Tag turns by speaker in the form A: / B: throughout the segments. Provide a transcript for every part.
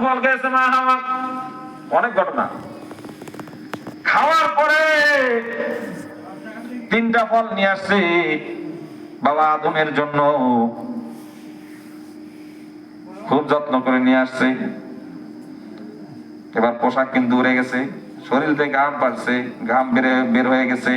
A: ফল খেয়েছে মা হাওয়া, অনেক ঘটনা। খাওয়ার পরে 3টা ফল নিয়ে আসছে বাবা আদমের জন্য, খুব যত্ন করে নিয়ে আসছে। এবার পোশাক কিন্তু উড়ে গেছে, শরীর থেকে ঘাম পাচ্ছে, ঘাম বের হয়ে গেছে।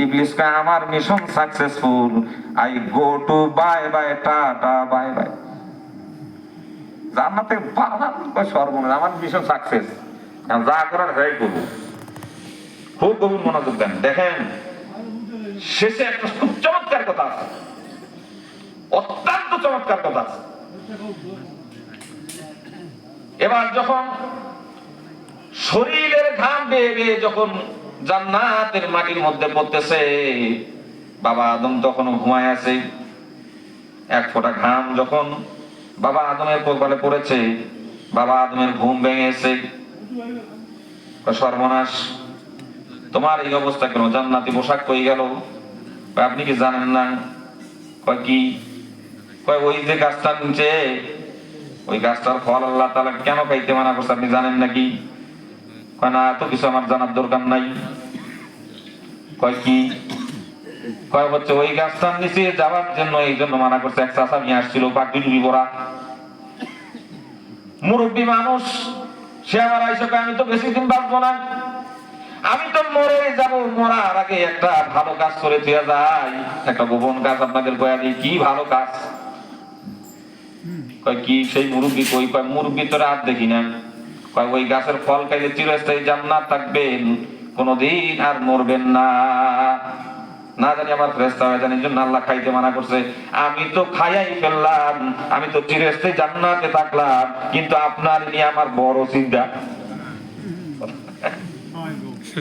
A: ইবলিস কয় আমার mission successful, I go to bye bye, tata bye bye. জান্নাতে পারলাম, কয় সর্বনাশ, আমার মিশন সাকসেস, যা করার হয়ে করবো। খুব গভীর মনোযোগ দেন, দেখেন শেষে একটা খুব চমৎকার কথা আছে, অত্যন্ত চমৎকার কথা আছে। এবার যখন শরীরের ঘাম বেয়ে বেয়ে যখন জান্নাতের মাটির মধ্যে পড়তেছে, বাবা আদম তখন ঘুমায় আছে। এক ফোঁটা ঘাম যখন বাবা আদমের কপালে পড়েছে, বাবা আদমের ঘুম ভেঙেছে। সর্বনাশ, তোমার এই অবস্থা কেন? জান্নাতি পোশাক কই গেল? আপনি কি জানেন না? কয় কি? কয় ওই যে গাছটার নিচে, ওই গাছটার ফল আল্লাহ তাআলা কেন খাইতে মানা করছে আপনি জানেন নাকি? কয় না, এত কিছু আমার জানার দরকার নাই। কয় কি? কয় হচ্ছে ওই গাছটার নিচে যাওয়ার জন্য এই জন্য মানা করছে। এক চাচা নিয়ে আসছিল পাখি ডুবি পড়া, মুরব্বী মানুষ, সে আমার আইসা কয় আমি তো বেশি দিন বাঁচবো না, আমি তো মরে যাব, মরার আগে একটা ভালো কাজ করে দিয়ে যাই, একটা গোপন কাজ আপনাদের কয়া দিই। কি ভালো কাজ? কয় কি? সেই মুরব্বী কই? কয় মুরব্বী তো রাত দেখি না। কয় ওই গাছের ফল খাইলে চিরস্থায়ী জান্নাত থাকবেন, কোনদিন আর মরবেন না। না জানি আমার ফেরেশতা হয়ে জানি জন্য আল্লাহ খাইতে মানা করছে। আমি তো খাইয়াই ফেললাম, আমি তো চিরস্থায়ী জান্নাতে থাকলাম, কিন্তু আপনার নিয়ে আমার বড় চিন্তা।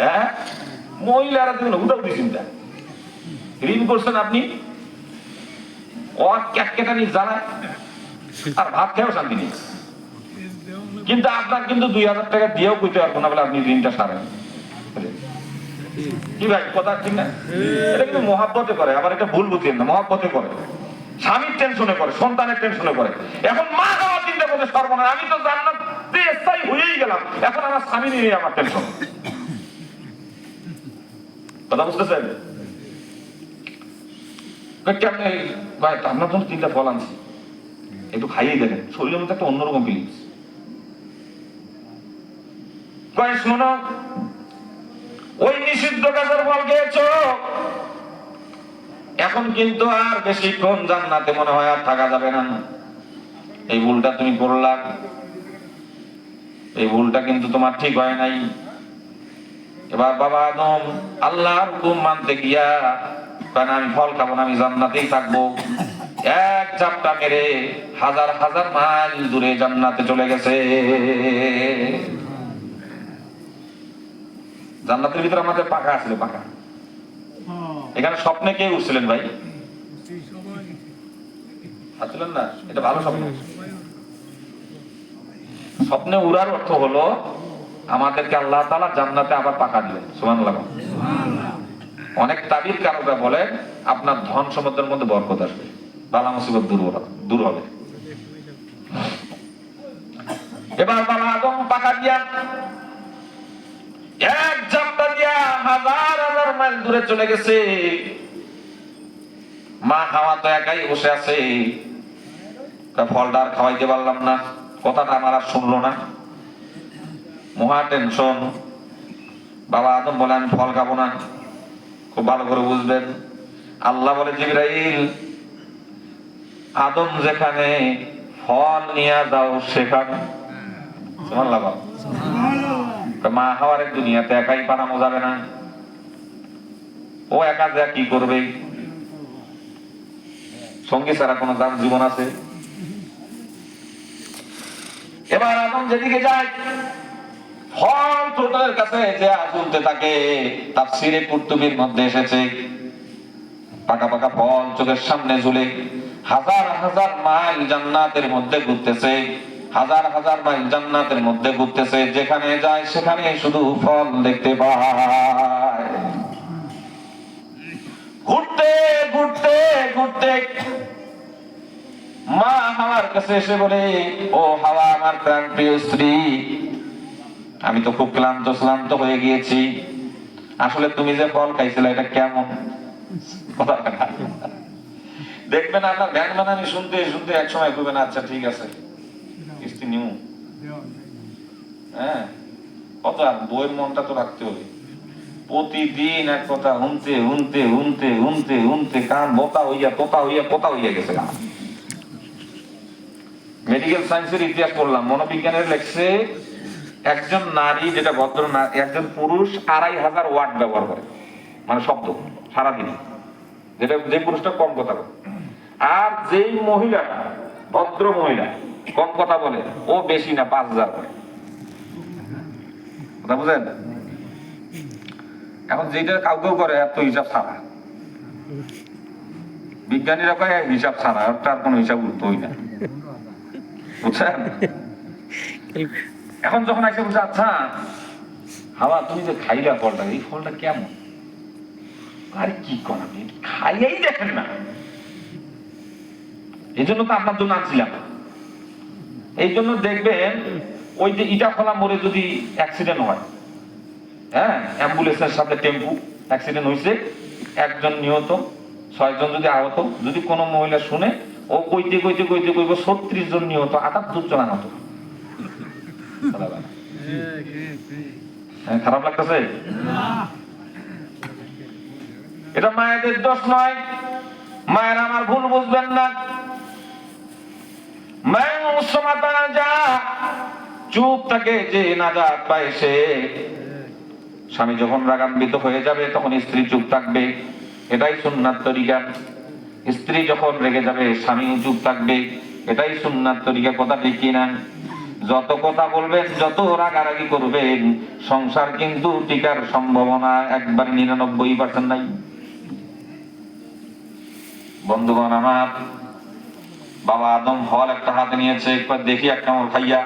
A: হ্যাঁ, মহিলারা দেখুন উঠাউটি চিন্তা। ঋণ করছেন আপনি, ক্যাটকেটানি জ্বালায়, আর ভাত খেয়েও শান্তি নেই। কিন্তু আপনার কিন্তু 2000 টাকা দিয়েও কইতে পারবো না বলে আপনি ঋণটা সারেন। কি ভাই, কথা ঠিক না? এটা কিন্তু মহাব্বতে করে, আবার এটা ভুল বুঝেন না, মহাব্বতে করে। স্বামীর টেনশনে করে, সন্তানের টেনশনে করে। এখন মা বাবা চিন্তা করতে সর্বনাশ, আমি তো জান্নাতে স্থায়ী হয়েই গেলাম, এখন আমার স্বামী নিয়ে আমার টেনশন। কথা বুঝতেছেন? কেমন ভাই, আপনার জন্য 3টা ফল আনছি, একটু খাইয়ে দেখেন, শরীরের মধ্যে একটা অন্যরকম ফিলিংস। শোনো, ওই নিষিদ্ধ গাছের ফল খেয়েছ, এখন কিন্তু আর বেশিক্ষণ জান্নাতে মনে হয় আর থাকা যাবে না। এই ভুলটা তুমি করলা, এই ভুলটা কিন্তু তোমার ঠিক হয় নাই। এবার বাবা আদম আল্লাহর হুকুম মানতে গিয়া, কারণ আমি ফল খাবো না, আমি জান্নাতেই থাকবো, এক ঝাপটা মেরে হাজার হাজার মাইল দূরে জান্নাতে চলে গেছে। জান্নাতের ভিতরে আমাদের পাখা আছিল, পাখা। এখানে স্বপ্নে কে উঠছিলেন ভাই? আসছিলেন না? এটা ভালো স্বপ্ন। স্বপ্নে উড়ার অর্থ হলো আমাদেরকে আল্লাহ তাআলা জান্নাতে আবার পাখা দিবেন। সুবহানাল্লাহ। অনেক তাবির কারকরা বলে আপনার ধন সম্পদের মধ্যে বরকত আসবে, বালা মুসিবত দূর হবে। এবার বাবা আদম পাখা দিয়া এক ঝাপটা দিয়া হাজার হাজার মাইল দূরে চলে গেছে। মা হাওয়া তো একাই বসে আছে, ফলটা আর খাওয়াইতে পারলাম না, কথাটা আমার আর শুনলো না, মহা টেনশন। বাবা আদম বলে আমি ফল খাবো না। খুব ভালো করে বুঝবেন, আল্লাহ বলে জিবরাইল, আদম যেখানে ফল নিয়ে যাও সেখানে। সুবহানাল্লাহ। মা হাওয়ার দুনিয়াতে একাই পাঠানো যাবে না, ও একা যা কি করবে? সঙ্গী ছাড়া কোন জীবন আছে? এবার আদম যেদিকে যায়, ফল ছোটদের কাছে যে ঝুলতে থাকে। তাফসীরে কুরতুবীর মধ্যে এসেছে, পাকা পাকা ফল চোখের সামনে ঝুলে হাজার হাজার মাইল জান্নাতের মধ্যে ঘুরতেছে, হাজার হাজার মাইল জান্নাতের মধ্যে ঘুরতেছে, যেখানে যায় সেখানে শুধু ফল দেখতে পায়। ঘুরতে ঘুরতে ঘুরতে মা হাওয়ার কাছে এসে বলে, ও হাওয়া আমার প্রাণ প্রিয় স্ত্রী, আমি তো খুব ক্লান্ত হয়ে গিয়েছি, আসলে তুমি যে ফল খাইছিলে এটা কেমন? কথা বলে না। দেখবেন আপনার ধ্যান বানানি শুনতে শুনতে এক সময় কইবেন আচ্ছা ঠিক আছে কিস্তি নিউ। হ্যাঁ, কত আর বইয়ের মনটা তো রাখতে হবে। প্রতিদিন এক কথা হুনতে হুনতে হুনতে হুনতে হুনতে কান বোতা হইয়া পোতা হইয়া গেছে। মেডিকেল সায়েন্সের ইতিহাস পড়লাম, মনোবিজ্ঞানের লেখছে একজন নারী, যেটা ভদ্র একজন পুরুষ 2500 ওয়াট ব্যবহার করে, মানে শব্দ সারাদিনে, যেটা যে পুরুষটা কম কথা বলে। আর যেই মহিলা ভদ্র মহিলা কম কথা বলে ও বেশি না 5000 করে। কথা বুঝেন? এখন যেটা কাউকেও করে এত হিসাব ছাড়া, বিজ্ঞানীরা কয় হিসাব ছাড়া, তার কোনো হিসাব উঠতোই না, বুঝছেন? এখন যখন এসে বুঝে আচ্ছা হাওয়া তুমি যে খাইলা ফলটা, এই ফলটা কেমন? আর কি করেন, খাইয়াই দেখেন না, এই জন্য তো আপনার জন্য আনছিলাম। এই জন্য দেখবেন ওই যে ইটা খোলা মোড়ে যদি অ্যাক্সিডেন্ট হয়, হ্যাঁ, অ্যাম্বুলেন্সের সাথে টেম্পু অ্যাক্সিডেন্ট হয়েছে, একজন নিহত, 6 জন যদি আহত, যদি কোনো মহিলা শুনে, ও কইতে 36 জন নিহত, 78 জন আহত। খারাপ লাগতেছে? এটা মায়েদের দোষ নয়, মায়ের আমার ভুল বুঝবেন না। চুপ থাকে যে নাজাত পায় সে। স্বামী যখন রাগান্বিত হয়ে যাবে তখন স্ত্রী চুপ থাকবে, এটাই সুন্নাত তরিকা। স্ত্রী যখন রেগে যাবে স্বামী চুপ থাকবে, এটাই সুন্নাত তরিকা। কথা ঠিক কিনা? যত কথা বলবেন, যত রাগারাগি করবেন, সংসার কিন্তু টিকার সম্ভাবনা একবার 99% নাই। বন্ধুগণ আমার, বাবা আদম ফল একটা হাতে নিয়েছে, একবার দেখি এক কামড় খাইয়া,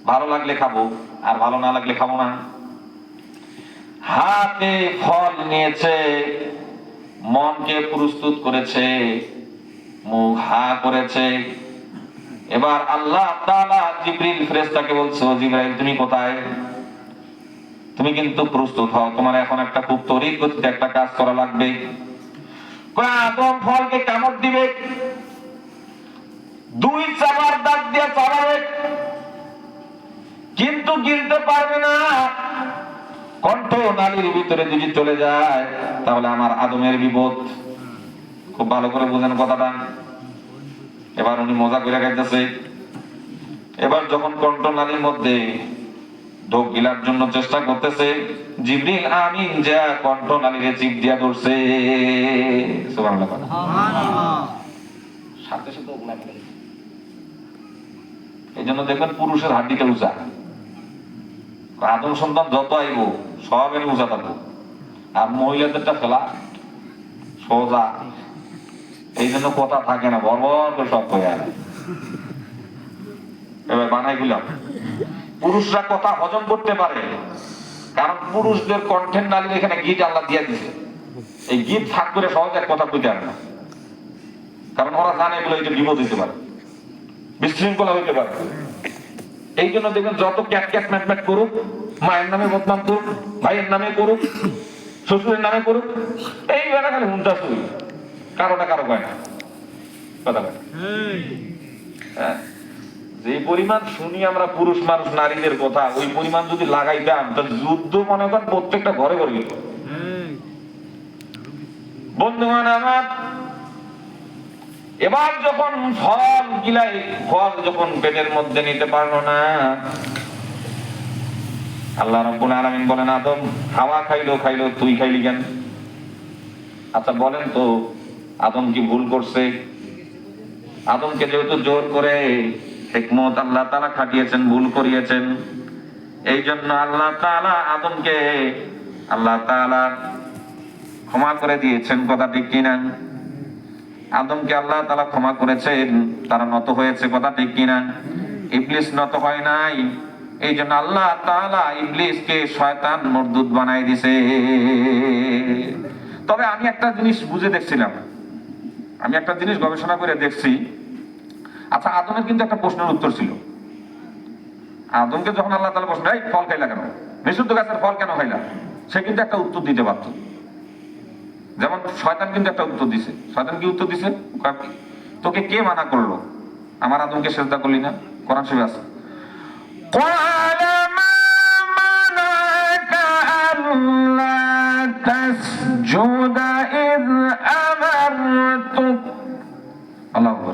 A: ভালো লাগলে খাবো আর ভালো না লাগলে খাবো না। হাতে ফল নিয়েছে, মনকে প্রস্তুত করেছে, মুখ হা করেছে। এবার আল্লাহ তাআলা জিবরিল ফেরেশতাকে বলছে, ও জিবরাইল তুমি কোথায়? তুমি কিন্তু প্রস্তুত হও, তোমার এখন একটা খুব তড়িৎ গতিতে একটা কাজ করা লাগবে। আদম ফলকে কামড় দিবে, 2 চাবার দাঁত দিয়ে চাবাবে, কিন্তু গিলতে পারবে না। কণ্ঠ নালীর ভিতরে যদি চলে যায় তাহলে আমার আদমের বিপদ। খুব ভালো করে বুঝেন কথাটা। এবার উনি মজা করে খাইতেছে। এবার যখন কণ্ঠ নালীর মধ্যে ঢোক গিলার জন্য চেষ্টা করতেছে, জিবরিল আমিন যা কণ্ঠ নালীরে চিপ দিয়া ধরছে। সুবহানাল্লাহ। সাথে সাথে ওগুলা গেল। এই জন্য দেখবেন পুরুষের হাড্ডিটা উঁচা, আদম সন্তান যত আইব সবের উঁচা থাকবো, আর মহিলাদেরটা ফেলা সোজা। এই জন্য কথা থাকে না, বরবর করে সব হয়ে আর। এবার বানাই দিলাম, পুরুষরা কথা হজম করতে পারে, কারণ পুরুষদের কণ্ঠের নালীর এখানে গিট আল্লাহ দিয়ে দিছে। এই গিট ফাঁক করে সহজে এক কথা কইতে পারে না, কারণ ওরা জানে এগুলো এটা বিপদ হইতে পারে, বিশৃঙ্খলা হইতে পারে। এই জন্য দেখবেন যত ক্যাট ক্যাট ম্যাট ম্যাট করুক, মায়ের নামে বদনাম করুক, ভাইয়ের নামে করুক, শ্বশুরের নামে করুক, এই বেলা খালি হুন্ডা শুরু, কারোটা কারো কয় না। কথা বলে হ্যাঁ, যে পরিমাণ শুনি আমরা পুরুষ মানুষ নারীদের কথা, ওই পরিমাণ যদি লাগাইতাম তাহলে যুদ্ধ মনে করেন প্রত্যেকটা ঘরে ঘরে যেত। বন্ধুগণ আমার, এবার যখন ফল গিলাই, ফল যখন পেটের মধ্যে নিতে পারলো না, আল্লাহ রাব্বুল আলামিন বলেন, আদম হাওয়া খাইলো তুই খাইলি কেন? আচ্ছা বলেন তো, আদম কি ভুল করছে? আদমকে যেহেতু জোর করে হিকমত আল্লাহ তাআলা খাটিয়েছেন, ভুল করিয়েছেন, এই জন্য আল্লাহ তাআলা আদমকে ক্ষমা করে দিয়েছেন। কথা ঠিক কিনা? আদমকে আল্লাহ তাআলা ক্ষমা করেছেন, তারা নত হয়েছে। কথা ঠিক কিনা? ইবলিস নত হয় নাই, এই জন্য আল্লাহ তাআলা ইবলিসকে শয়তান মরদুদ বানাই দিছে। তবে আমি একটা জিনিস বুঝে দেখছিলাম, আমি একটা জিনিস গবেষণা করে দেখছি, আচ্ছা, আদমের কিন্তু একটা প্রশ্নের উত্তর ছিল। আদমকে যখন আল্লাহ তাআলা প্রশ্ন, এই ফল খাইলা কেন, নিষিদ্ধ গাছের ফল কেন খাইলা, সে কিন্তু একটা উত্তর দিতে পারত। যেমন শয়তান কিন্তু একটা উত্তর দিছে। শয়তান কি উত্তর দিছে? তোকে কে মানা করলো আমার আদমকে সেজদা করলি না? কোরআন শরীফে আছে। قال ما منعك ألا تسجد إذ أمرتك الله أكبر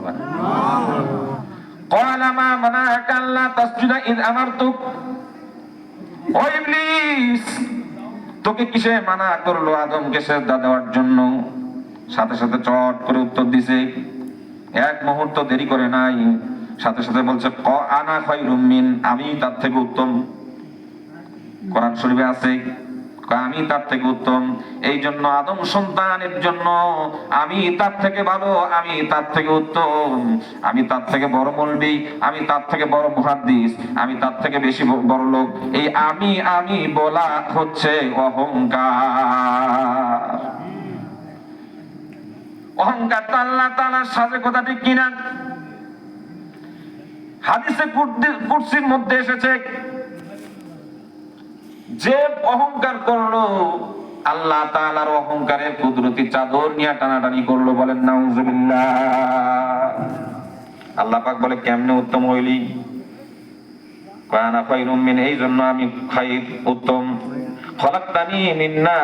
A: قال ما منعك ألا تسجد إذ أمرتك ও ইবলিস, তোকে কিসে মানা করলো আদমকে সেজদা দেওয়ার জন্য? সাথে সাথে চট করে উত্তর দিছে, এক মুহূর্ত দেরি করে নাই, সাথে সাথে বলছে আনা খায়রুম মিন, আমি তার থেকে উত্তম। কোরআন শরীফে আছে আমি তার থেকে উত্তম। এই জন্য আদম সন্তানের জন্য আমি তার থেকে ভালো, আমি তার থেকে উত্তম, আমি তার থেকে বড় মৌলবি, আমি তার থেকে বড় মুহাদ্দিস, আমি তার থেকে বেশি বড় লোক। এই আমি আমি বলা হচ্ছে অহংকার। অহংকার তো আল্লাহ তাআলার সাথে কথা ঠিক কিনা? হাদিসে কুদসির মধ্যে এসেছে, যে অহংকার করলো আল্লাহ তাআলার অহংকারের কুদরতি চাদর নিয়ে টানাটানি করলো। বলেন নাউজুবিল্লাহ। আল্লাহ পাক বলে কেমনে উত্তম হইলি? কানা খায়রুম মিন, এই জন্য আমি খায়র উত্তম। খলাকতানি মিন নার